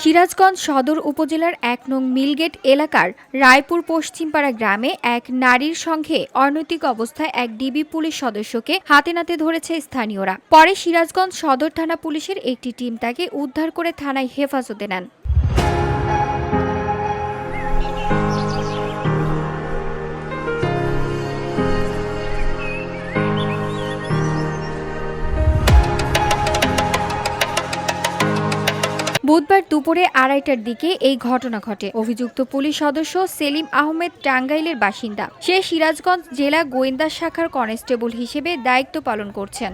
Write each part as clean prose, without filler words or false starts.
সিরাজগঞ্জ সদর উপজেলার ১ নং মিলগেট এলাকার রায়পুর পশ্চিমপাড়া গ্রামে এক নারীর সঙ্গে অনৈতিক অবস্থায় এক ডিবি পুলিশ সদস্যকে হাতে নাতে ধরেছে স্থানীয়রা। পরে সিরাজগঞ্জ সদর থানা পুলিশের একটি টিম তাকে উদ্ধার করে থানায় হেফাজতে নেন। বুধবার দুপুরে ২:৩০টার দিকে এই ঘটনা ঘটে। অভিযুক্ত পুলিশ সদস্য সেলিম আহমেদ টাঙ্গাইলের বাসিন্দা। সে সিরাজগঞ্জ জেলা গোয়েন্দা শাখার কনস্টেবল হিসেবে দায়িত্ব পালন করছেন।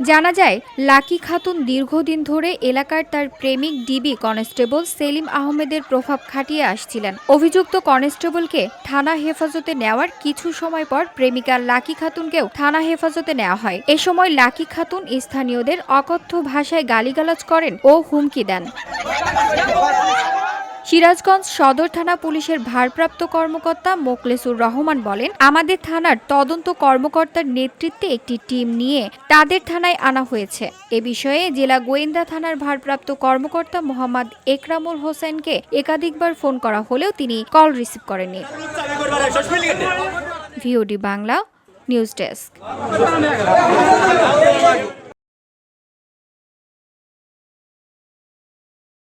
জানা যায়, লাকি খাতুন দীর্ঘদিন ধরে এলাকার তার প্রেমিক ডিবি কনস্টেবল সেলিম আহমেদের প্রভাব খাটিয়ে আসছিলেন। অভিযুক্ত কনস্টেবলকে থানা হেফাজতে নেওয়ার কিছু সময় পর প্রেমিকা লাকি খাতুনকেও থানা হেফাজতে নেওয়া হয়। এ সময় লাকি খাতুন স্থানীয়দের অকথ্য ভাষায় গালিগালাজ করেন ও হুমকি দেন। সিরাজগঞ্জ সদর থানা পুলিশের ভারপ্রাপ্ত কর্মকর্তা মোখলেসুর রহমান বলেন, আমাদের থানার তদন্ত কর্মকর্তার নেতৃত্বে একটি টিম নিয়ে তাদের থানায় আনা হয়েছে। এ বিষয়ে জেলা গোয়েন্দা থানার ভারপ্রাপ্ত কর্মকর্তা মোহাম্মদ একরামুল হোসেনকে একাধিকবার ফোন করা হলেও তিনি কল রিসিভ করেননি। VOD Bangla news desk.